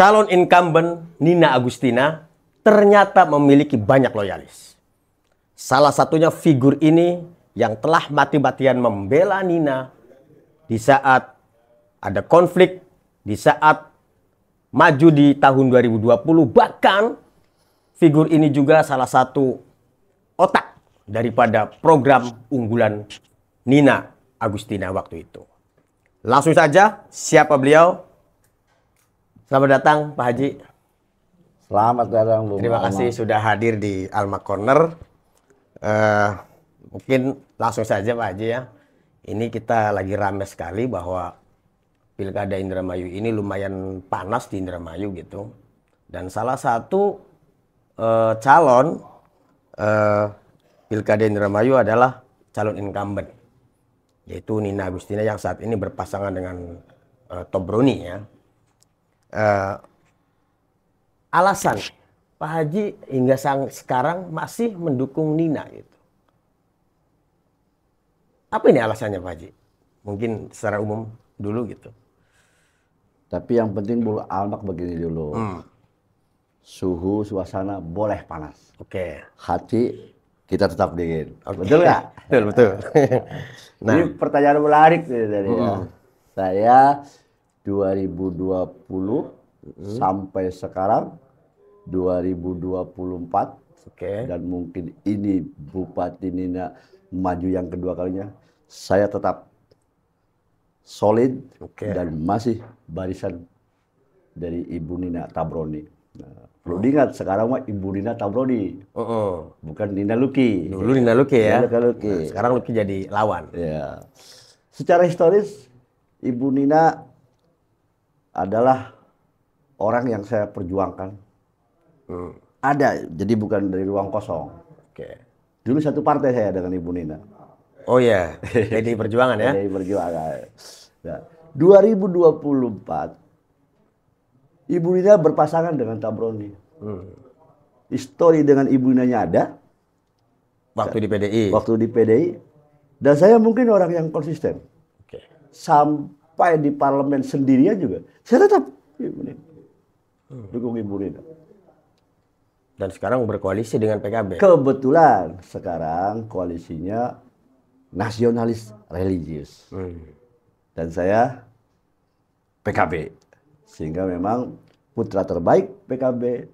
calon incumbent Nina Agustina ternyata memiliki banyak loyalis. Salah satunya figur ini yang telah mati-matian membela Nina di saat ada konflik, di saat maju di tahun 2020. Bahkan figur ini juga salah satu otak daripada program unggulan Nina Agustina waktu itu. Langsung saja, siapa beliau? Selamat datang Pak Haji. Selamat datang Bung Terima Alma. kasih sudah hadir di Alma Corner. Mungkin langsung saja Pak Haji ya. Ini kita lagi rame sekali bahwa Pilkada Indramayu ini lumayan panas di Indramayu gitu. Dan salah satu calon Pilkada Indramayu adalah calon incumbent, yaitu Nina Agustina yang saat ini berpasangan dengan Tobroni ya. Alasan Pak Haji hingga sekarang masih mendukung Nina gitu. Apa ini alasannya Pak Haji? Mungkin secara umum dulu gitu. Tapi yang penting Bung Almak begini dulu. Suhu suasana boleh panas. Oke. Hati kita tetap dingin. Betul nggak? Betul, betul. Nah, ini pertanyaan menarik nih tadi ya. Saya 2020 sampai sekarang 2024 dan mungkin ini Bupati Nina maju yang kedua kalinya, saya tetap solid dan masih barisan dari Ibu Nina Tabroni. Nah, perlu diingat sekarang mah Ibu Nina Tabroni, bukan Nina Luki. Dulu Nina Luki ya. Luki. Nah, sekarang Luki jadi lawan. Ya. Secara historis Ibu Nina adalah orang yang saya perjuangkan. Ada, jadi bukan dari ruang kosong. Dulu satu partai saya dengan Ibu Nina. Oh ya, PDI Perjuangan ya. PDI Perjuangan. Nah, 2024 Ibu Nina berpasangan dengan Tabroni. Histori dengan Ibu Ninanya ada. Waktu di PDI. Waktu di PDI. Dan saya mungkin orang yang konsisten. Sampai di parlemen sendirian juga, saya tetap Ibu Nina. Dukung Ibu Nina. Dan sekarang berkoalisi dengan PKB. Kebetulan sekarang koalisinya nasionalis religius. Dan saya PKB. Sehingga memang putra terbaik PKB,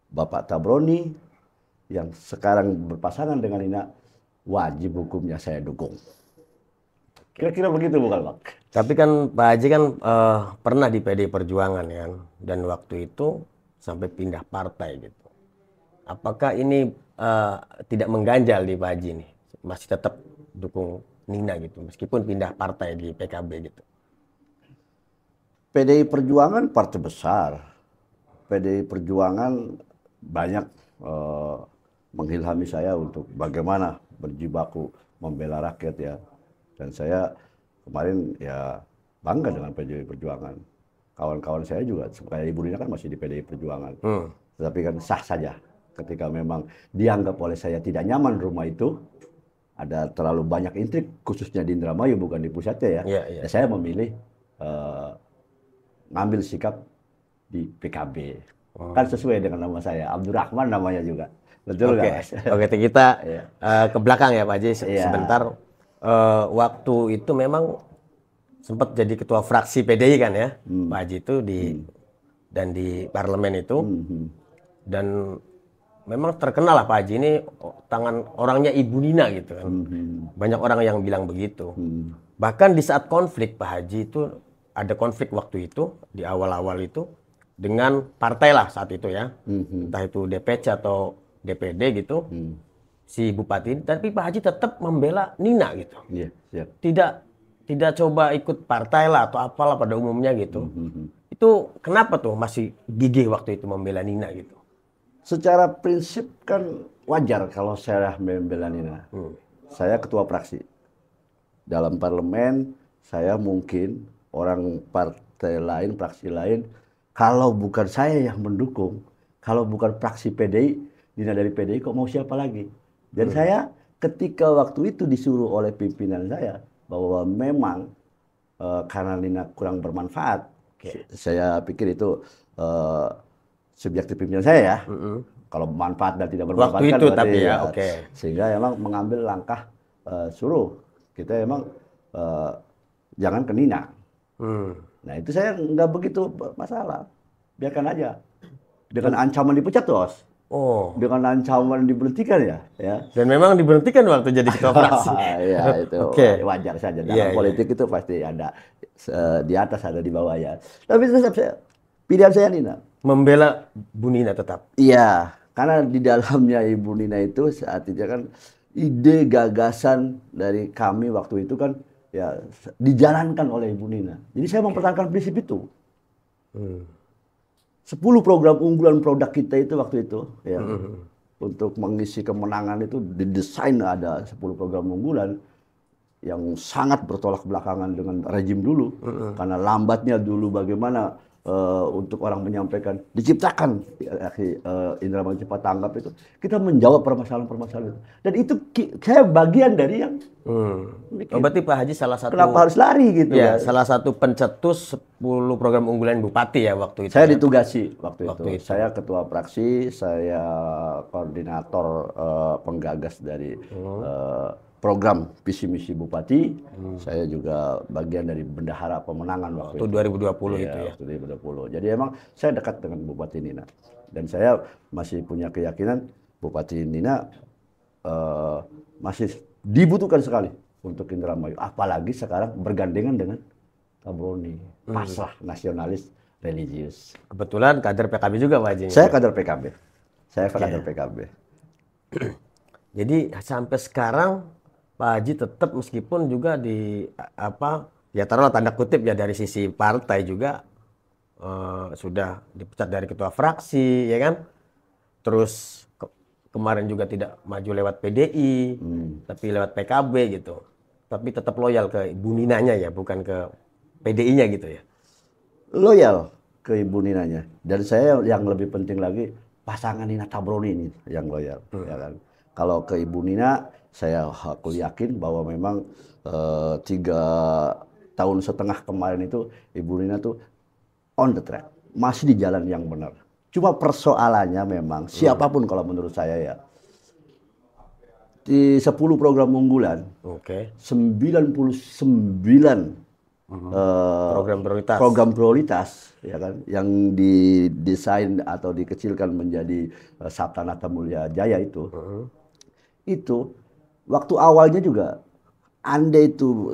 Bapak Tabroni, yang sekarang berpasangan dengan Nina, wajib hukumnya saya dukung. Kira-kira begitu bukan Pak? Tapi kan Pak Haji kan pernah di PDI Perjuangan ya. Dan waktu itu sampai pindah partai gitu. Apakah ini tidak mengganjal di Pak Haji nih? Masih tetap dukung Nina gitu, meskipun pindah partai di PKB gitu. PDI Perjuangan partai besar. PDI Perjuangan banyak menghilami saya untuk bagaimana berjibaku membela rakyat ya. Dan saya kemarin ya bangga dengan PDI Perjuangan. Kawan-kawan saya juga, kayak Ibu Nina kan masih di PDI Perjuangan. Tetapi kan sah saja ketika memang dianggap oleh saya tidak nyaman rumah itu. Ada terlalu banyak intrik, khususnya di Indramayu, bukan di pusatnya ya. Ya saya memilih ngambil sikap di PKB. Kan sesuai dengan nama saya, Abdurrahman namanya juga. Betul nggak? Oke, kita ke belakang ya Pak Haji sebentar. Waktu itu memang sempat jadi ketua fraksi PDI kan ya, Pak Haji itu dan di parlemen itu. Dan memang terkenal lah Pak Haji ini tangan orangnya Ibu Nina gitu kan. Banyak orang yang bilang begitu. Bahkan di saat konflik Pak Haji itu ada konflik waktu itu di awal-awal itu dengan partai lah saat itu ya. Entah itu DPC atau DPD gitu. Si Bupati, tapi Pak Haji tetap membela Nina gitu. Tidak coba ikut partai lah atau apalah pada umumnya gitu. Itu kenapa tuh masih gigih waktu itu membela Nina gitu? Secara prinsip kan wajar kalau saya membela Nina. Saya ketua fraksi. Dalam parlemen saya mungkin orang partai lain, fraksi lain, kalau bukan saya yang mendukung, kalau bukan fraksi PDI, Nina dari PDI kok mau siapa lagi? Dan saya ketika waktu itu disuruh oleh pimpinan saya bahwa memang karena Nina kurang bermanfaat, Saya pikir itu subjektif pimpinan saya ya. Kalau bermanfaat dan tidak bermanfaat Waktu kan itu berarti tapi ya, ya. oke. Sehingga emang mengambil langkah suruh kita emang jangan ke Nina. Nah itu saya nggak begitu masalah, biarkan aja. Dengan ancaman dipecat bos. Oh. Dengan ancaman diberhentikan ya. Dan memang diberhentikan waktu jadi ketua fraksi. Ya itu wajar saja. Dalam politik itu pasti ada di atas ada di bawah ya. Tapi tetap pilihan saya Nina. Membela Bu Nina tetap. Iya, karena di dalamnya Ibu Nina itu saat itu kan ide gagasan dari kami waktu itu kan ya dijalankan oleh Ibu Nina. Jadi saya mempertahankan prinsip itu. 10 program unggulan produk kita itu waktu itu ya. Untuk mengisi kemenangan itu didesain ada 10 program unggulan yang sangat bertolak belakangan dengan rejim dulu. Karena lambatnya dulu bagaimana untuk orang menyampaikan diciptakan Indramayu cepat tanggap itu kita menjawab permasalahan-permasalahan itu dan itu saya bagian dari yang berarti Pak Haji salah satu kenapa harus lari gitu ya, salah satu pencetus 10 program unggulan Bupati ya waktu itu. Saya ditugasi waktu itu. Saya ketua fraksi, saya koordinator penggagas dari program visi misi Bupati, saya juga bagian dari bendahara pemenangan waktu itu. 2020 itu ya. 2020. Jadi emang saya dekat dengan Bupati Nina dan saya masih punya keyakinan Bupati Nina masih dibutuhkan sekali untuk Indramayu. Apalagi sekarang bergandengan dengan Tabroni, paslah nasionalis religius. Kebetulan kader PKB juga Pak Haji. Saya kader PKB. Saya kader PKB. Jadi sampai sekarang Pak Haji tetap meskipun juga di ya taruhlah tanda kutip ya dari sisi partai juga sudah dipecat dari ketua fraksi ya kan, terus kemarin juga tidak maju lewat PDI tapi lewat PKB gitu, tapi tetap loyal ke Ibu Ninanya ya, bukan ke PDI-nya gitu ya. Loyal ke Ibu Ninanya, dan saya yang lebih penting lagi pasangan Nina Tabroni ini yang loyal ya kan. Kalau ke Ibu Nina, aku yakin bahwa memang 3,5 tahun kemarin itu Ibu Nina tuh on the track, masih di jalan yang benar. Cuma persoalannya memang siapapun kalau menurut saya ya, di 10 program unggulan, 99 program prioritas ya kan, yang didesain atau dikecilkan menjadi Sabta Nata Mulya Jaya itu waktu awalnya juga andai itu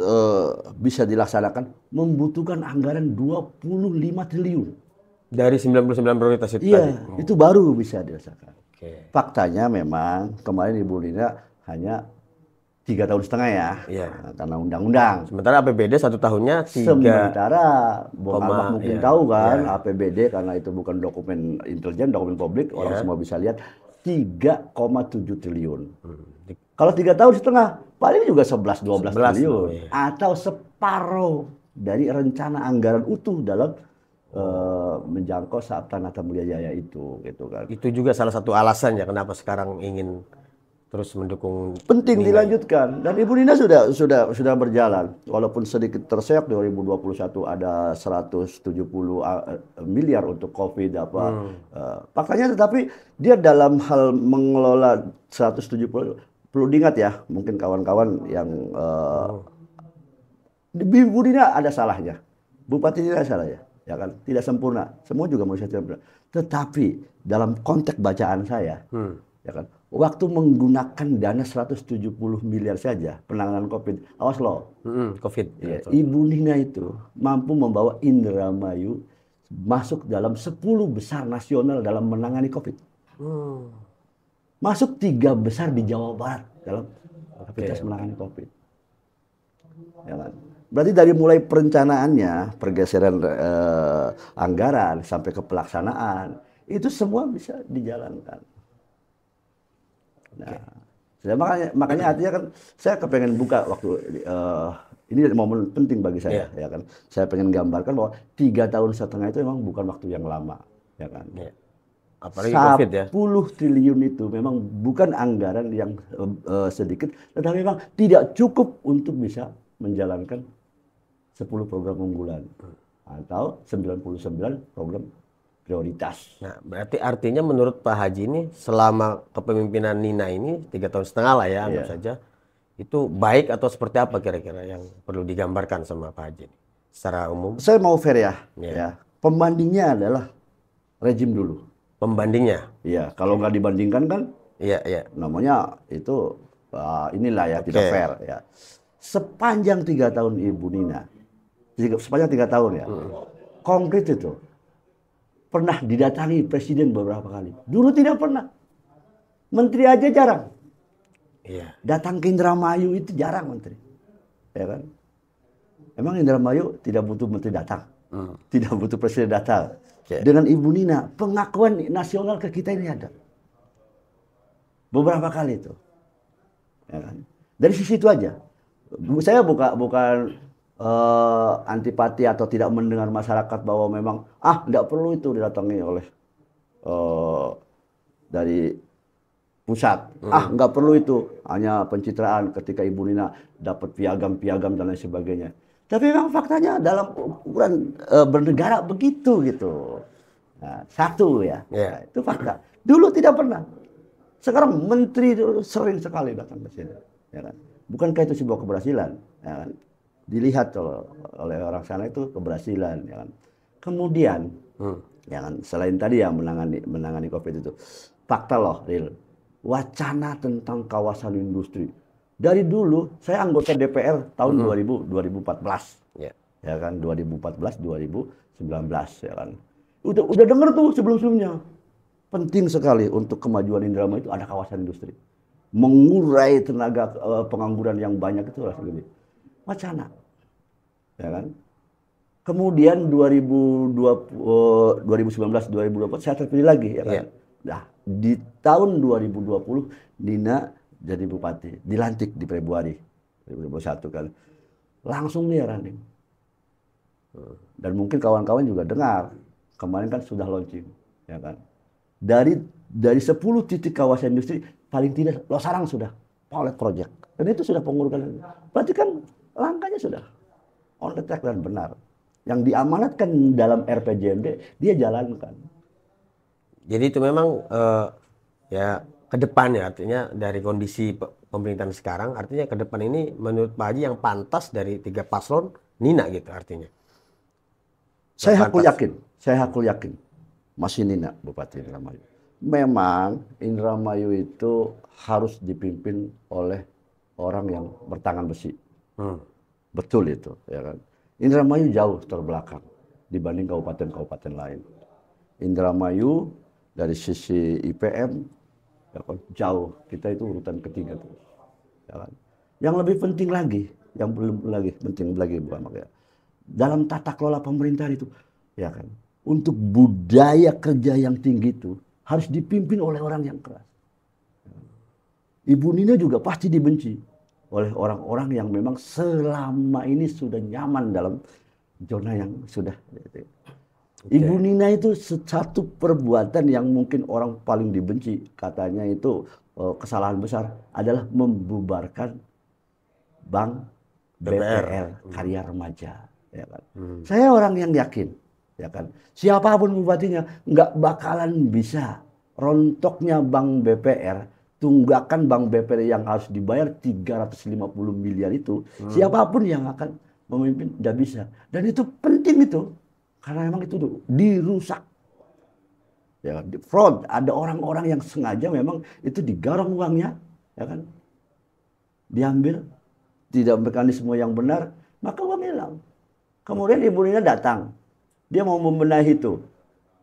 bisa dilaksanakan membutuhkan anggaran 25 triliun dari 99 prioritas itu tadi. Itu baru bisa dirasakan. Faktanya memang kemarin Ibu Nina hanya 3,5 tahun ya, karena undang-undang. Sementara APBD 1 tahunnya 3. Sementara Bung Ahmad mungkin tahu kan, APBD karena itu bukan dokumen intelijen, dokumen publik, orang semua bisa lihat 3,7 triliun. Kalau 3,5 tahun, paling juga 11-12 triliun. Atau separuh dari rencana anggaran utuh dalam menjangkau Sabta Nata Mulya Jaya itu, gitu kan. Itu juga salah satu alasannya kenapa sekarang ingin terus mendukung. Penting dilanjutkan, dan Ibu Nina sudah berjalan, walaupun sedikit terseok 2021 ada 170 miliar untuk COVID faktanya, tetapi dia dalam hal mengelola 170 perlu diingat ya, mungkin kawan-kawan yang Ibu Nina ada salahnya, Bupati Nina ada salahnya, ya kan, tidak sempurna, semua juga manusia tidak sempurna, tetapi dalam konteks bacaan saya, ya kan, waktu menggunakan dana 170 miliar saja penanganan COVID, awas loh, COVID. Ya, Ibu Nina itu mampu membawa Indramayu masuk dalam 10 besar nasional dalam menangani COVID. Masuk 3 besar di Jawa Barat dalam aktivitas menangani COVID. Ya kan? Berarti dari mulai perencanaannya, pergeseran anggaran sampai ke pelaksanaan, itu semua bisa dijalankan. Nah, makanya artinya kan saya kepengen buka waktu ini momen penting bagi saya, ya kan. Saya pengen gambarkan bahwa 3,5 tahun itu memang bukan waktu yang lama, ya kan. Apalagi COVID ya. 10 triliun itu memang bukan anggaran yang sedikit, tetapi memang tidak cukup untuk bisa menjalankan 10 program unggulan. atau 99 program prioritas. Nah, berarti artinya menurut Pak Haji ini selama kepemimpinan Nina ini 3,5 tahun lah ya, anggap saja, itu baik atau seperti apa kira-kira yang perlu digambarkan sama Pak Haji secara umum? Saya mau fair ya. Pembandingnya adalah rejim dulu. Pembandingnya? Iya, kalau nggak dibandingkan kan, namanya itu inilah ya tidak fair ya. Sepanjang 3 tahun Ibu Nina, sepanjang 3 tahun ya, konkret itu pernah didatangi presiden beberapa kali. Dulu tidak pernah. Menteri aja jarang. Datang ke Indramayu itu jarang menteri. Ya kan? Emang Indramayu tidak butuh menteri datang. Tidak butuh presiden datang. Dengan Ibu Nina, pengakuan nasional ke kita ini ada. Beberapa kali itu. Ya kan? Dari sisi itu aja. Saya bukan antipati atau tidak mendengar masyarakat bahwa memang tidak perlu itu didatangi oleh dari pusat. Nggak perlu itu, hanya pencitraan ketika Ibu Nina dapat piagam-piagam dan lain sebagainya. Tapi memang faktanya dalam ukuran bernegara begitu gitu. Nah, satu ya, nah, itu fakta. Dulu tidak pernah. Sekarang menteri itu sering sekali datang ke sini. Ya kan? Bukankah itu sebuah keberhasilan? Ya kan? Dilihat oleh orang sana itu keberhasilan. Ya kan? Kemudian, ya kan, selain tadi ya menangani COVID itu, fakta loh, real. Wacana tentang kawasan industri. Dari dulu saya anggota DPR tahun 2014. Ya kan, 2014 2019 ya kan. Udah denger tuh sebelum-sebelumnya. Penting sekali untuk kemajuan Indramayu itu ada kawasan industri. Mengurai tenaga pengangguran yang banyak itu rasa gede. Wacana. Ya kan? Kemudian 2019 2024 saya terpilih lagi ya kan. Nah, di tahun 2020 Nina jadi bupati, dilantik di Februari 2021 kan. Langsung dia running. Dan mungkin kawan-kawan juga dengar, kemarin kan sudah launching, ya kan. Dari 10 titik kawasan industri paling tidak Losarang sudah pilot project. Dan itu sudah pengurukan. Berarti kan langkahnya sudah on the track dan benar. Yang diamanatkan dalam RPJMD dia jalankan. Jadi itu memang ya ke depan ya, artinya dari kondisi pemerintahan sekarang, artinya ke depan ini menurut Pak Haji yang pantas dari 3 paslon Nina gitu artinya. Saya hakul yakin masih Nina Bupati Indramayu. Memang Indramayu itu harus dipimpin oleh orang yang bertangan besi. Betul itu, ya kan. Indramayu jauh terbelakang dibanding kabupaten-kabupaten lain. Indramayu dari sisi IPM ya kan, jauh, kita itu urutan ketiga tuh. Ya kan. Yang lebih penting lagi, yang belum lagi penting lagi bukan makanya. Dalam tata kelola pemerintahan itu, ya kan, untuk budaya kerja yang tinggi itu harus dipimpin oleh orang yang keras. Ibu Nina juga pasti dibenci oleh orang-orang yang memang selama ini sudah nyaman dalam zona yang sudah. Ibu Nina itu satu perbuatan yang mungkin orang paling dibenci, katanya itu kesalahan besar adalah membubarkan Bank BPR Karya Remaja. Ya kan? Saya orang yang yakin, ya kan, siapapun bupatinya nggak bakalan bisa rontoknya Bank BPR, tunggakan Bank BPR yang harus dibayar 350 miliar itu, siapapun yang akan memimpin nggak bisa. Dan itu penting itu, karena memang itu dirusak. Ya, di fraud, ada orang-orang yang sengaja memang itu digarong uangnya, ya kan, diambil, tidak mekanisme yang benar, maka uang hilang. Kemudian Ibu Nina datang, dia mau membenahi itu.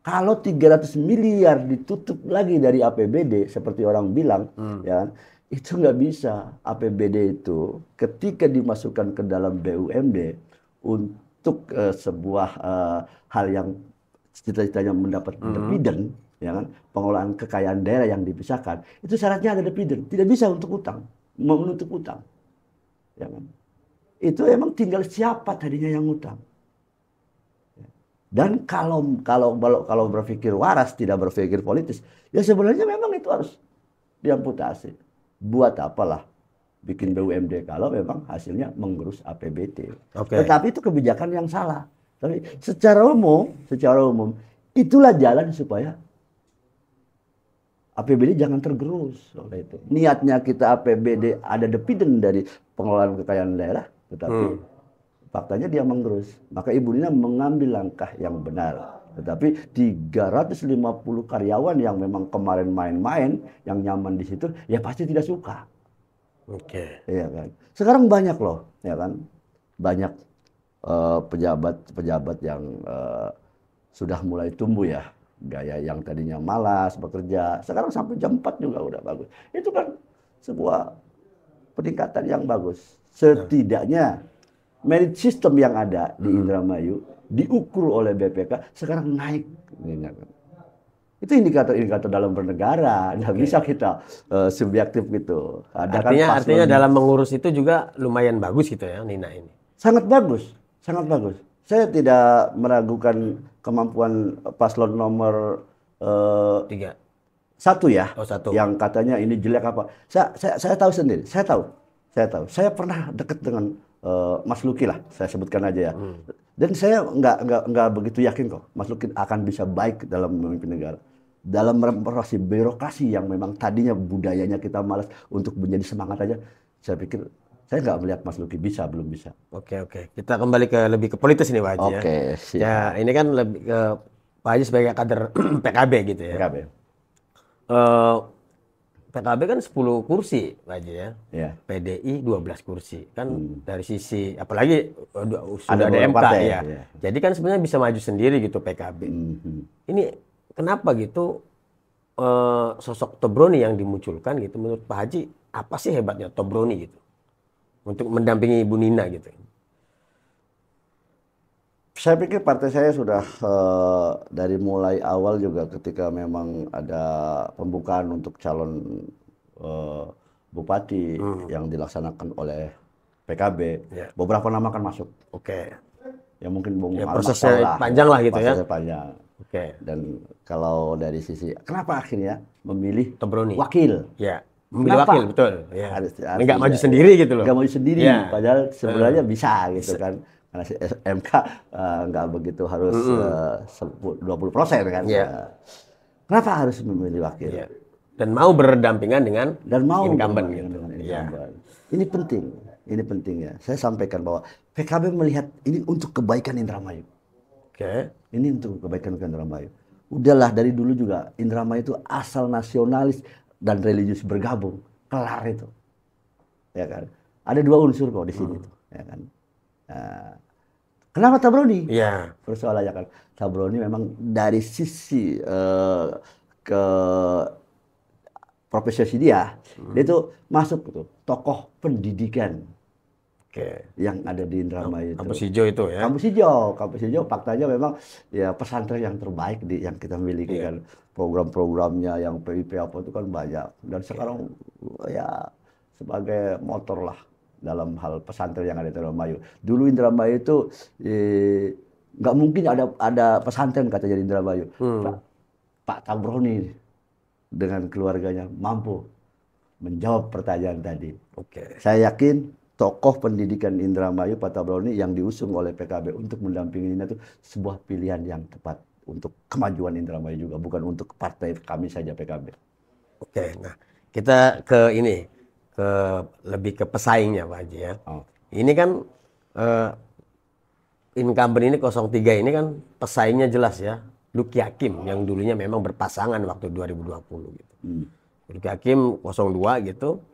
Kalau 300 miliar ditutup lagi dari APBD, seperti orang bilang, ya, itu nggak bisa. APBD itu ketika dimasukkan ke dalam BUMD untuk sebuah hal yang cita-citanya mendapat dividen, ya kan, pengelolaan kekayaan daerah yang dipisahkan, itu syaratnya ada dividen. Tidak bisa untuk utang, menutup utang, ya kan. Itu emang tinggal siapa tadinya yang utang. Dan kalau berpikir waras, tidak berpikir politis, ya sebenarnya memang itu harus diamputasi. Buat apalah bikin BUMD kalau memang hasilnya menggerus APBD. Tetapi itu kebijakan yang salah. Tapi secara umum itulah jalan supaya APBD jangan tergerus oleh itu. Niatnya kita APBD ada dividen dari pengelolaan kekayaan daerah, tetapi faktanya dia menggerus. Maka Ibu Nina mengambil langkah yang benar. Tetapi 350 karyawan yang memang kemarin main-main, yang nyaman di situ, ya pasti tidak suka. Oke. Iya kan. Sekarang banyak loh, ya kan. Banyak pejabat-pejabat yang sudah mulai tumbuh ya. Gaya yang tadinya malas bekerja, sekarang sampai jam 4 juga udah bagus. Itu kan sebuah peningkatan yang bagus. Setidaknya merit system yang ada di Indramayu diukur oleh BPK sekarang naik. Itu indikator-indikator dalam bernegara, nggak bisa kita subjektif gitu. Ada Artinya dalam mengurus itu juga lumayan bagus gitu ya Nina ini. Sangat bagus, sangat bagus. Saya tidak meragukan kemampuan paslon nomor 3. satu ya, satu. yang katanya ini jelek apa. Saya tahu sendiri, saya tahu. Saya pernah dekat dengan Mas Luki lah, saya sebutkan aja ya. Dan saya nggak begitu yakin kok Mas Luki akan bisa baik dalam memimpin negara. Dalam birokrasi yang memang tadinya budayanya kita malas untuk menjadi semangat aja, saya pikir saya nggak melihat Mas Luki belum bisa. Oke. Kita kembali lebih ke politis ini Pak Haji ya. Oke, siap. Ya ini kan lebih ke Pak Haji sebagai kader PKB gitu ya. PKB. PKB kan 10 kursi Pak Haji ya. Ya. PDI 12 kursi. Kan dari sisi apalagi sudah Ada ada MK partai, ya. ya. Jadi kan sebenarnya bisa maju sendiri gitu PKB. Ini kenapa gitu sosok Tobroni yang dimunculkan gitu menurut Pak Haji apa sih hebatnya Tobroni gitu untuk mendampingi Ibu Nina gitu? Saya pikir partai saya sudah dari mulai awal juga ketika memang ada pembukaan untuk calon bupati yang dilaksanakan oleh PKB, beberapa nama kan masuk. Oke. Ya mungkin Bung Ya, Al prosesnya panjang lah gitu ya. Prosesnya panjang. Oke. Dan kalau dari sisi kenapa akhirnya memilih Tobroni. wakil? Ya. Memilih Kenapa? wakil betul. Ya. Harus Nggak maju sendiri gitu loh. Nggak maju sendiri, Ya. padahal sebenarnya bisa gitu kan. Karena si MK nggak begitu harus 20% kan. Ya. Kenapa harus memilih wakil? Ya. Dan mau berdampingan dengan incumbent gitu. dengan Ya. incumbent. Ini penting ya. Saya sampaikan bahwa PKB melihat ini untuk kebaikan Indramayu. Oke. Ini untuk kebaikan Indramayu. Udahlah dari dulu juga Indramayu itu asal nasionalis dan religius bergabung, kelar itu. Ya kan? Ada 2 unsur kok di sini tuh, ya kan. Nah, kenapa Tabroni? Iya. Persoalannya kan Tabroni memang dari sisi ke profesi dia itu masuk tuh tokoh pendidikan. Oke. Yang ada di Indramayu itu. Kampus hijau itu ya. Kampus hijau faktanya memang ya pesantren yang terbaik yang kita miliki kan. Program-programnya yang PIP apa itu kan banyak. Dan sekarang ya sebagai motor lah dalam hal pesantren yang ada di Indramayu. Dulu Indramayu itu nggak mungkin ada pesantren katanya di Indramayu. Pak Tabroni dengan keluarganya mampu menjawab pertanyaan tadi. Oke. Saya yakin tokoh pendidikan Indramayu Pak Tabroni yang diusung oleh PKB untuk mendampingi Nina itu sebuah pilihan yang tepat untuk kemajuan Indramayu juga, bukan untuk partai kami saja PKB. Oke, nah kita lebih ke pesaingnya Pak Haji ya. Ini kan incumbent ini 03 ini kan pesaingnya jelas ya. Luki Hakim yang dulunya memang berpasangan waktu 2020 gitu. Luki Hakim 02 gitu.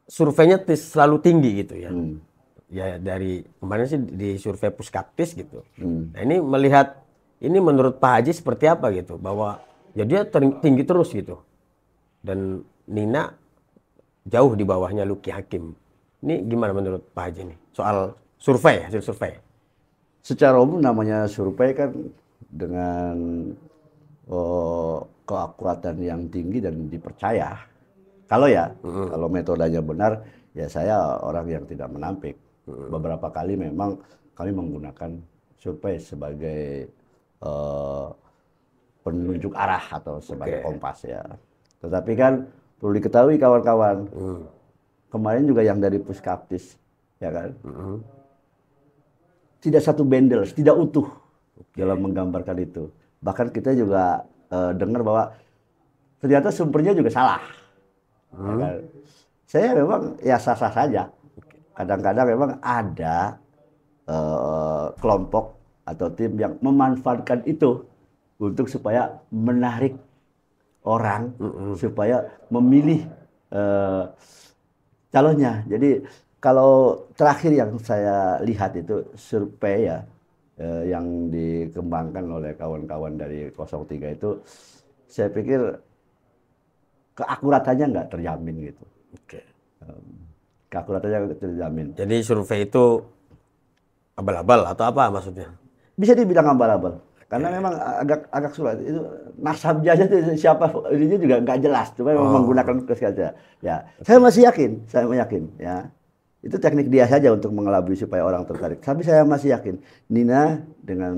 Surveinya selalu tinggi gitu ya. Ya dari kemarin sih di survei Puskaptis gitu. Nah ini melihat ini menurut Pak Haji seperti apa gitu, bahwa ya dia tinggi terus gitu. Dan Nina jauh di bawahnya Luki Hakim. Ini gimana menurut Pak Haji nih soal survei, hasil survei? Secara umum namanya survei kan dengan keakuratan yang tinggi dan dipercaya. Kalau metodenya benar, ya saya orang yang tidak menampik. Beberapa kali memang kami menggunakan survei sebagai penunjuk arah atau sebagai kompas ya. Tetapi kan perlu diketahui kawan-kawan, kemarin juga yang dari Puskaptis, ya kan, tidak satu bendel, tidak utuh dalam menggambarkan itu. Bahkan kita juga dengar bahwa ternyata sumbernya juga salah. Ya kan? Saya memang ya sah-sah saja. Kadang-kadang memang ada kelompok atau tim yang memanfaatkan itu untuk supaya menarik orang, supaya memilih calonnya. Jadi kalau terakhir yang saya lihat itu survei ya, yang dikembangkan oleh kawan-kawan dari 03 itu, saya pikir keakuratannya nggak terjamin gitu. Oke. Keakuratannya nggak terjamin. Jadi survei itu abal-abal atau apa maksudnya? Bisa dibilang abal-abal. Karena memang agak sulit. Itu nasabnya aja tuh siapa ini juga nggak jelas. Cuma memang menggunakan saja. Ya, saya masih yakin, ya. Itu teknik dia saja untuk mengelabui supaya orang tertarik. Tapi saya masih yakin Nina dengan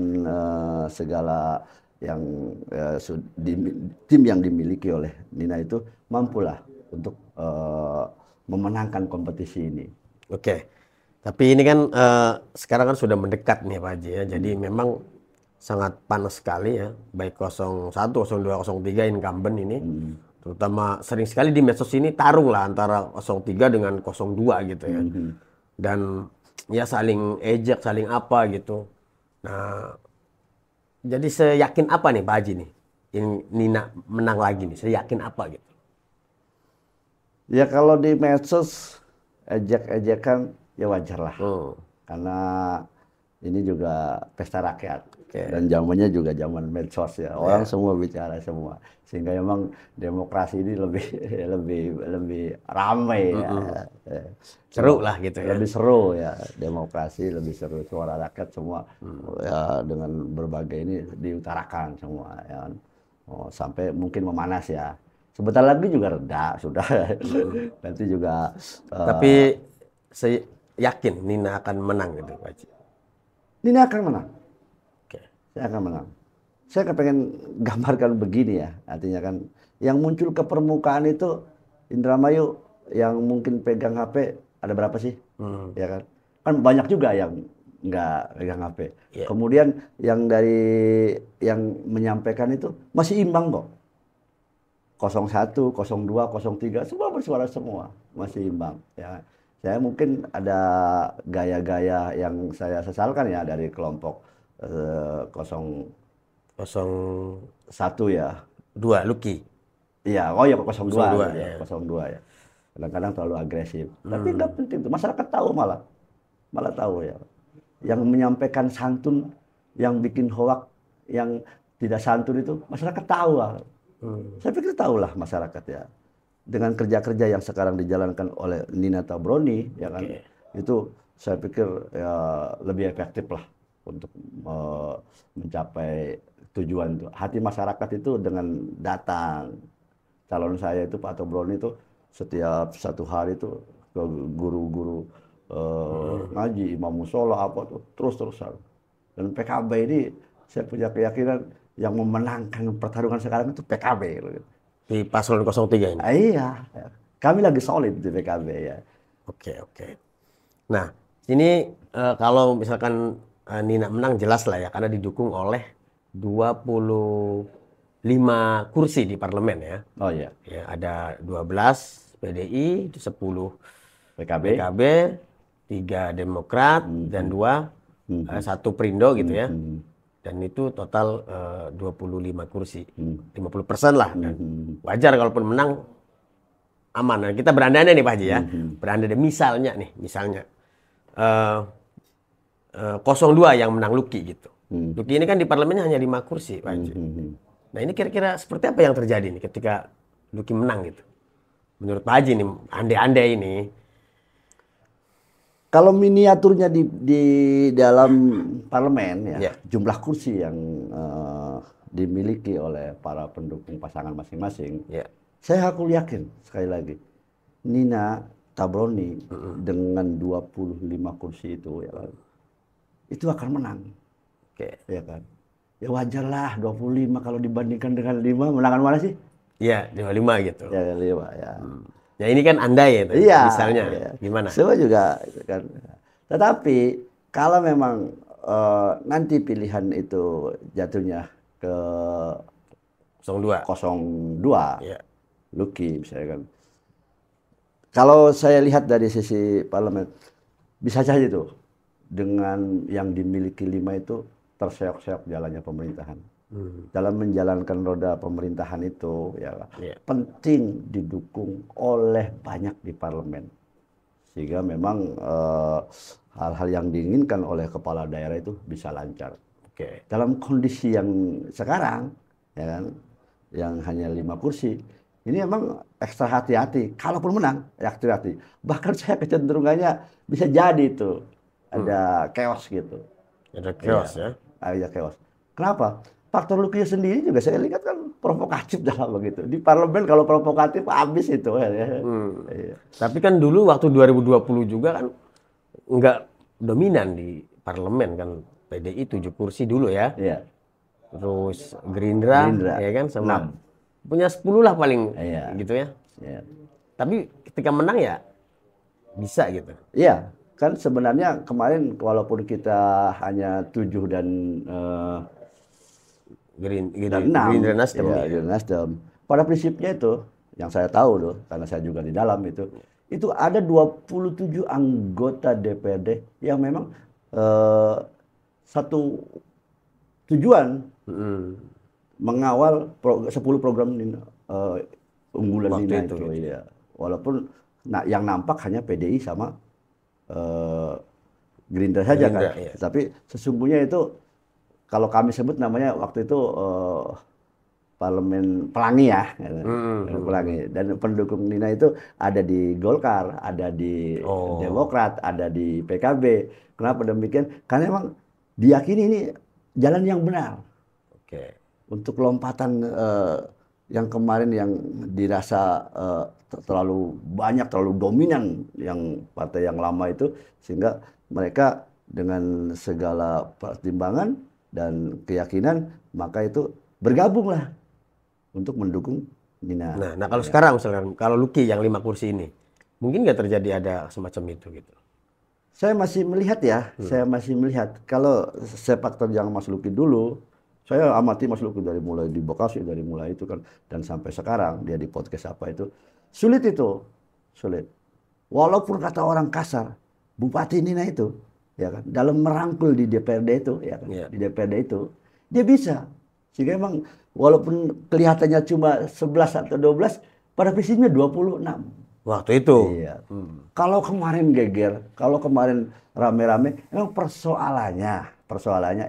segala yang tim yang dimiliki oleh Nina itu mampulah untuk memenangkan kompetisi ini. Oke. Tapi ini kan sekarang kan sudah mendekat nih Pak Haji ya. Jadi memang sangat panas sekali ya. Baik 01, 02, 03 incumbent ini. Terutama sering sekali di medsos ini tarung lah antara 03 dengan 02 gitu ya. Dan ya saling ejek, saling apa gitu. Nah, jadi seyakin apa nih Pak Haji nih? Ini Nina menang lagi nih, seyakin apa gitu? Ya kalau di medsos ejek-ejekan ya wajar lah. Karena ini juga pesta rakyat. Dan zamannya juga zaman medsos ya. Orang semua bicara semua. Sehingga memang demokrasi ini lebih ramai ya. Seru lah gitu ya. Lebih seru ya. Demokrasi lebih seru. Suara rakyat semua ya dengan berbagai ini diutarakan semua ya. Sampai mungkin memanas ya. Sebentar lagi juga reda sudah. Nanti juga tapi saya yakin Nina akan menang gitu Pak Haji. Nina akan menang. Saya akan menang. Saya pengen gambarkan begini ya, artinya kan yang muncul ke permukaan itu Indramayu yang mungkin pegang HP ada berapa sih? Ya kan? Kan banyak juga yang nggak pegang HP. Kemudian yang menyampaikan itu masih imbang kok. 01, 02, 03 semua bersuara semua, masih imbang ya. Saya mungkin ada gaya-gaya yang saya sesalkan ya dari kelompok 01 ya. 2 Lucky. Iya, oh ya 02 ya. 02 ya. Kadang-kadang terlalu agresif. Tapi nggak penting tuh. Masyarakat tahu malah tahu ya. Yang menyampaikan santun, yang bikin hoak, yang tidak santun itu masyarakat tahu lah. Saya pikir tahulah masyarakat ya. Dengan kerja-kerja yang sekarang dijalankan oleh Nina Tabroni, ya kan, itu saya pikir ya lebih efektif lah untuk mencapai tujuan itu. Hati masyarakat itu dengan datang. Calon saya itu Pak Tabroni itu setiap satu hari itu ke guru-guru ngaji, imam musola apa tuh terus-terusan. Dan PKB ini saya punya keyakinan yang memenangkan pertarungan sekarang itu PKB. Di paslon 03 ini? Iya, kami lagi solid di PKB ya. Oke. Nah, ini kalau misalkan Nina menang jelas lah ya, karena didukung oleh 25 kursi di parlemen ya. Oh iya. Ya, ada 12 PDI, 10 PKB, 3 Demokrat, dan 1 Perindo gitu ya. Dan itu total 25 kursi, 50% lah. Dan wajar kalaupun menang, aman. Nah, kita berandai-andai nih Pak Haji ya. Berandai-andai misalnya 02 yang menang Lucky gitu. Lucky ini kan di parlemennya hanya 5 kursi Pak Haji. Nah ini kira-kira seperti apa yang terjadi nih ketika Lucky menang gitu? Menurut Pak Haji nih, andai-andai ini. Kalau miniaturnya di dalam parlemen ya, jumlah kursi yang dimiliki oleh para pendukung pasangan masing-masing, saya aku yakin sekali lagi Nina Tabroni dengan 25 kursi itu ya kan, itu akan menang. Ya kan? Ya wajar lah 25 kalau dibandingkan dengan 5, menangan mana sih? Iya, 25 gitu. Ya 5 ya. Ya ini kan andai ya, iya, misalnya iya. gimana? Semua juga kan. Tetapi kalau memang nanti pilihan itu jatuhnya ke 02. 02, Ya. Luki misalnya kan. Kalau saya lihat dari sisi parlemen, bisa saja itu dengan yang dimiliki 5 itu terseok-seok jalannya pemerintahan. Dalam menjalankan roda pemerintahan itu ya penting didukung oleh banyak di parlemen, sehingga memang hal-hal yang diinginkan oleh kepala daerah itu bisa lancar. Dalam kondisi yang sekarang ya kan, yang hanya 5 kursi, ini emang ekstra hati-hati. Kalaupun menang, ya hati-hati. Bahkan saya kecenderungannya bisa jadi itu ada chaos gitu. Ada chaos ya. Ada chaos. Kenapa? Faktor Luki sendiri juga saya lihat kan provokatif dalam begitu. Di parlemen kalau provokatif habis itu. Iya. Tapi kan dulu waktu 2020 juga kan nggak dominan di parlemen kan, PDI 7 kursi dulu ya. Iya. Terus Gerindra ya kan sama 6. Punya 10 lah paling gitu ya. Iya. Tapi ketika menang ya bisa gitu. Iya, kan sebenarnya kemarin walaupun kita hanya 7 dan Gerindra Nasdem. Ya, Nasdem. Pada prinsipnya itu yang saya tahu loh, karena saya juga di dalam itu ada 27 anggota DPRD yang memang satu tujuan mengawal 10 program unggulan Nina itu. Ya. Walaupun yang nampak hanya PDI sama Gerindra saja kan. Iya. Tapi sesungguhnya itu kalau kami sebut namanya waktu itu parlemen pelangi ya, pelangi. Dan pendukung Nina itu ada di Golkar, ada di Demokrat, ada di PKB. Kenapa demikian? Karena memang diyakini ini jalan yang benar. Untuk lompatan yang kemarin yang dirasa terlalu banyak, terlalu dominan yang partai yang lama itu, sehingga mereka dengan segala pertimbangan dan keyakinan maka itu bergabunglah untuk mendukung Nina. Nah kalau sekarang misalkan kalau Luki yang 5 kursi ini mungkin nggak terjadi ada semacam itu gitu. Saya masih melihat ya, saya masih melihat kalau sepak terjang Mas Luki dulu, saya amati Mas Luki dari mulai di Bekasi, dari mulai itu kan, dan sampai sekarang dia di podcast apa itu sulit. Walaupun kata orang kasar, Bupati Nina itu ya kan, dalam merangkul di DPRD itu ya kan, di DPRD itu dia bisa, sehingga emang walaupun kelihatannya cuma 11 atau 12 pada prinsipnya 26 waktu itu. Iya. Kalau kemarin geger, kalau kemarin rame-rame, emang persoalannya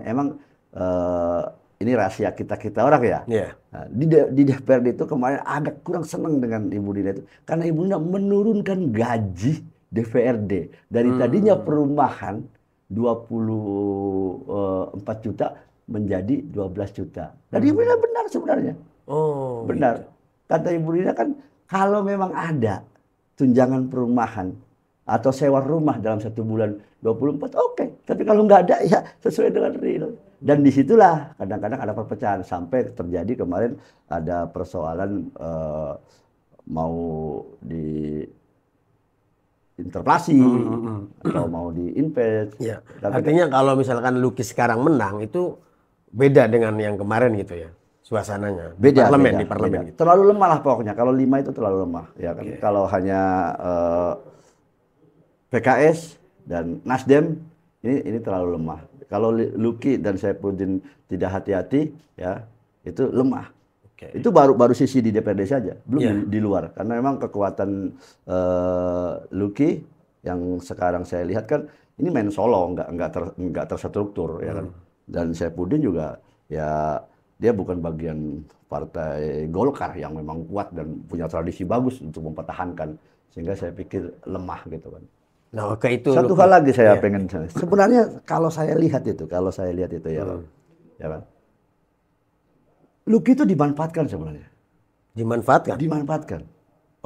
emang ini rahasia kita orang ya. Nah, di DPRD itu kemarin agak kurang senang dengan Ibu Nina itu karena Ibu Nina menurunkan gaji DPRD dari tadinya perumahan 24 juta menjadi 12 juta. Dan Ibu Nina benar sebenarnya. Benar. Gitu. Kata Ibu Nina kan kalau memang ada tunjangan perumahan atau sewa rumah dalam 1 bulan 24, oke. Tapi kalau nggak ada ya sesuai dengan real. Dan disitulah kadang-kadang ada perpecahan sampai terjadi kemarin ada persoalan mau di interpelasi atau mau diinvest. Ya. Artinya kalau misalkan Luki sekarang menang itu beda dengan yang kemarin gitu ya suasananya. Beda, di parlemen. Gitu. Terlalu lemah lah pokoknya. Kalau 5 itu terlalu lemah ya kan. Kalau hanya PKS dan Nasdem ini terlalu lemah. Kalau Luki dan Saifuddin tidak hati-hati ya itu lemah. Itu baru sisi di DPRD saja, belum di luar. Karena memang kekuatan Luki yang sekarang saya lihat kan ini main solo, nggak terstruktur ya kan. Dan Saifuddin juga ya dia bukan bagian partai Golkar yang memang kuat dan punya tradisi bagus untuk mempertahankan, sehingga saya pikir lemah gitu kan. Nah, itu satu hal lagi saya pengen sebenarnya kalau saya lihat itu ya kan. Luki itu dimanfaatkan sebenarnya. Dimanfaatkan.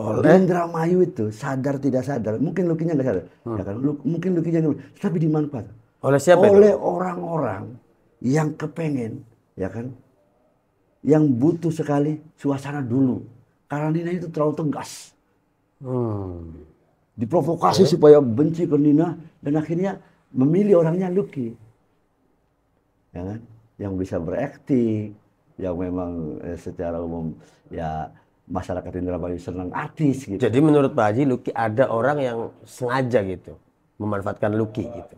Oleh Indramayu itu sadar tidak sadar, mungkin Lukinya nggak sadar, ya kan? Mungkin Lukinya nggak, tapi dimanfaatkan. Oleh siapa? Oleh orang-orang yang kepengen, ya kan? Yang butuh sekali suasana dulu. Karena Nina itu terlalu tegas. Diprovokasi supaya benci ke Nina dan akhirnya memilih orangnya Luki. ya kan? Yang bisa berakting, yang memang secara umum ya masyarakat Indramayu senang artis gitu. Jadi menurut Pak Haji, Lucky ada orang yang sengaja gitu memanfaatkan Lucky gitu.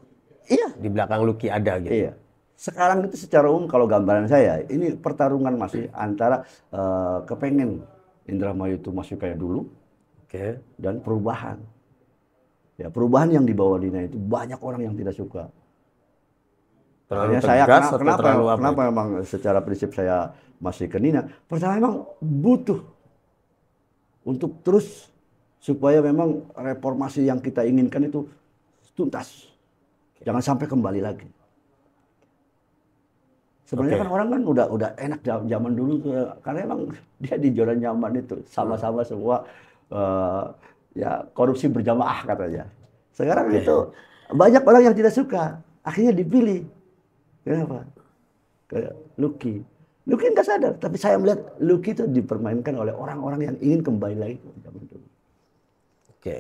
Iya, Di belakang Lucky ada gitu. iya. Sekarang itu secara umum kalau gambaran saya, ini pertarungan masih antara kepengen Indramayu itu masih kayak dulu Oke. dan perubahan. Ya, perubahan yang dibawa Nina itu banyak orang yang tidak suka. Terlalu Makanya saya tegas atau kenapa terlalu apa? kenapa memang secara prinsip saya masih ke Nina. Pertama memang butuh untuk terus supaya memang reformasi yang kita inginkan itu tuntas. Jangan sampai kembali lagi. Sebenarnya Oke. kan orang kan udah enak zaman dulu tuh, karena emang dia di zona nyaman itu sama-sama semua ya korupsi berjamaah katanya. Sekarang Oke. itu banyak orang yang tidak suka, akhirnya dipilih. Kenapa? Kayak Lucky. Lucky nggak sadar, tapi saya melihat Lucky itu dipermainkan oleh orang-orang yang ingin kembali lagi ke zaman dulu. Oke.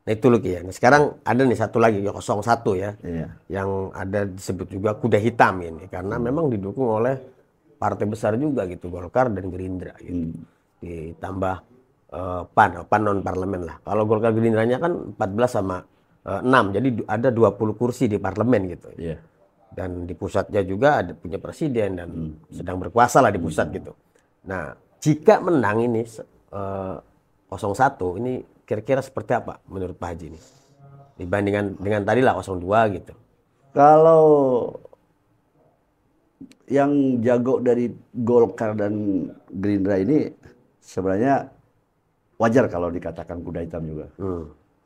Nah itu Lucky ya. Nah, sekarang ada nih satu lagi 01 ya. Iya. Yang ada disebut juga kuda hitam ini karena memang didukung oleh partai besar juga gitu, Golkar dan Gerindra gitu. Ditambah PAN non parlemen lah. Kalau Golkar Gerindranya kan 14 sama 6. Jadi ada 20 kursi di parlemen gitu. Iya. Dan di pusatnya juga ada punya presiden dan sedang berkuasa lah di pusat gitu. Nah, jika menang ini 01 ini kira-kira seperti apa menurut Pak Haji ini? Dibandingkan dengan tadi lah 02 gitu. Kalau yang jago dari Golkar dan Gerindra ini sebenarnya wajar kalau dikatakan kuda hitam juga.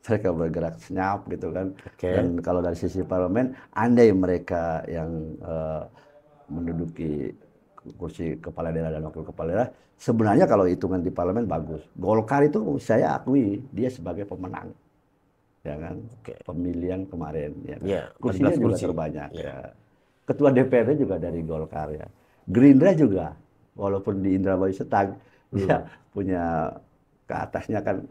Mereka bergerak senyap gitu kan. Oke. Dan kalau dari sisi parlemen, andai mereka yang menduduki kursi kepala daerah dan wakil kepala daerah, sebenarnya kalau hitungan di parlemen bagus. Golkar itu saya akui dia sebagai pemenang, ya kan. Oke. Pemilihan kemarin, ya kan? Ya, Kursinya 14 juga kursi. terbanyak. Ya. Ya. Ketua DPR juga dari Golkar ya. Gerindra juga, walaupun di Indramayu Setang, dia punya ke atasnya kan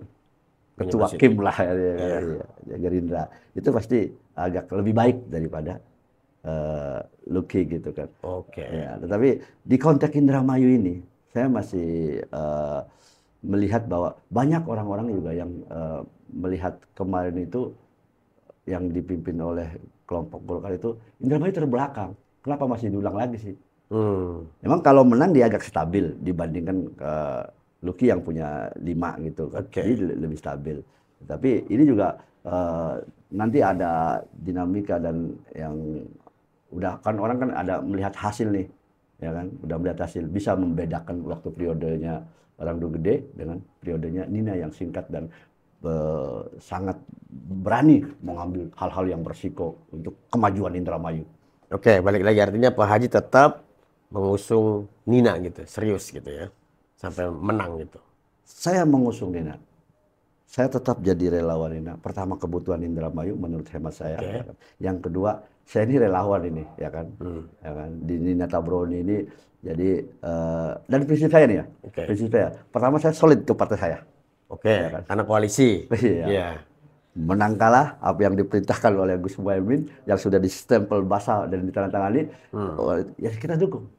Ketua Punya Kim lah ya, Iya. ya, Gerindra. Itu pasti agak lebih baik daripada Lucky gitu kan. Oke. Ya, tetapi di konteks Indramayu ini, saya masih melihat bahwa banyak orang-orang juga yang melihat kemarin itu yang dipimpin oleh kelompok Golkar itu Indramayu terbelakang. Kenapa masih diulang lagi sih? Memang kalau menang dia agak stabil dibandingkan Lucky yang punya 5 gitu kan. Oke. Jadi lebih stabil. Tapi ini juga nanti ada dinamika dan yang udah kan orang kan ada melihat hasil nih, ya kan? Udah melihat hasil, bisa membedakan waktu periodenya Orang Gede dengan periodenya Nina yang singkat dan sangat berani mengambil hal-hal yang bersiko untuk kemajuan Indramayu. Oke, balik lagi artinya Pak Haji tetap mengusung Nina gitu, serius gitu ya. Sampai menang gitu. Saya mengusung Nina. Saya tetap jadi relawan Nina. Pertama kebutuhan Indramayu menurut hemat saya. Oke. Ya kan? Yang kedua, saya ini relawan ini, ya kan? Ya kan? Di Nina Tabroni ini jadi dan prinsip saya nih ya. Oke. Prinsip saya. Pertama saya solid ke partai saya. Oke, Ya kan? karena koalisi. Iya. Iya. Menang kalah apa yang diperintahkan oleh Gus Muhaimin yang sudah distempel basah dan ditandatangani, ya kita dukung.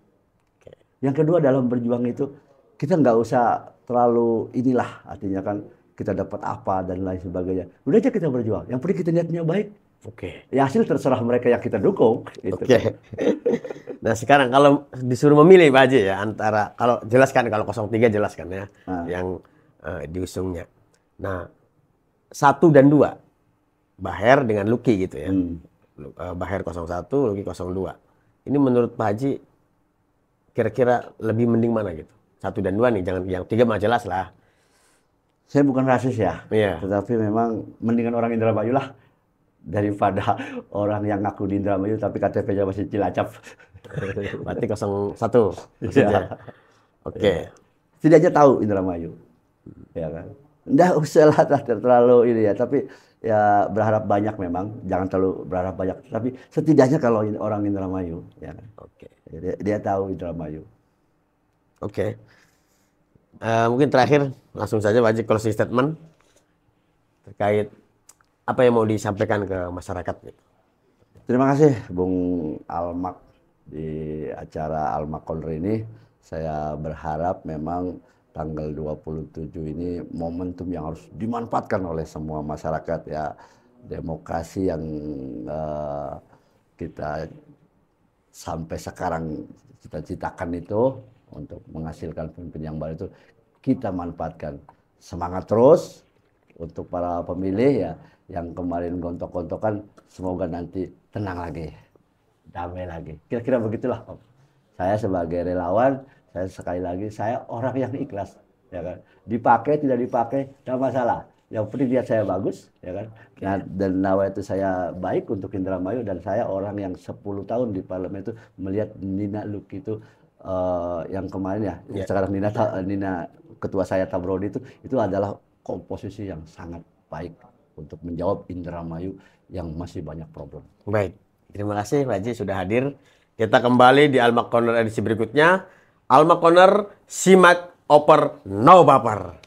Yang kedua dalam berjuang itu kita nggak usah terlalu inilah, artinya kan kita dapat apa dan lain sebagainya. Udah aja kita berjuang. Yang penting kita niatnya baik. Oke. Ya hasil terserah mereka yang kita dukung. Gitu. Oke. Nah sekarang kalau disuruh memilih Pak Haji ya antara kalau jelaskan kalau 03 jelaskan ya yang diusungnya. Nah 1 dan 2 Baher dengan Lucky gitu ya. Baher 01, Lucky 02. Ini menurut Pak Haji kira-kira lebih mending mana gitu? 1 dan 2 nih, jangan yang 3 mah jelas lah. Saya bukan rasis ya, Iya. tetapi memang mendingan orang Indramayu lah daripada orang yang ngaku di Indramayu tapi KTP-nya masih Cilacap. Berarti 01 maksudnya. Oke. Setidaknya tahu Indramayu, ya kan. Nggak usah lah terlalu ini ya, tapi ya berharap banyak memang, jangan terlalu berharap banyak. Tapi setidaknya kalau orang Indramayu, ya kan. Oke. Dia tahu Indramayu. Oke. Mungkin terakhir langsung saja Pak Haji closing statement terkait apa yang mau disampaikan ke masyarakat gitu. Terima kasih Bung Almak di acara Alma Corner ini. Saya berharap memang tanggal 27 ini momentum yang harus dimanfaatkan oleh semua masyarakat ya. Demokrasi yang kita sampai sekarang cita-citakan itu untuk menghasilkan pemimpin yang baru itu kita manfaatkan. Semangat terus untuk para pemilih ya, yang kemarin gontok-gontokan semoga nanti tenang lagi, damai lagi. Kira-kira begitulah Om. Saya sebagai relawan, saya sekali lagi saya orang yang ikhlas, ya kan. Dipakai tidak dipakai tidak masalah. Yang penting lihat saya bagus, ya kan. Nah, dan nawaitu saya baik untuk Indramayu, dan saya orang yang 10 tahun di parlemen itu melihat Nina Luk itu yang kemarin ya, sekarang Nina ketua saya Tabrodi itu adalah komposisi yang sangat baik untuk menjawab Indramayu yang masih banyak problem. Baik, terima kasih Pak Haji sudah hadir. Kita kembali di Alma Corner edisi berikutnya. Alma Corner, simak, oper, no baper.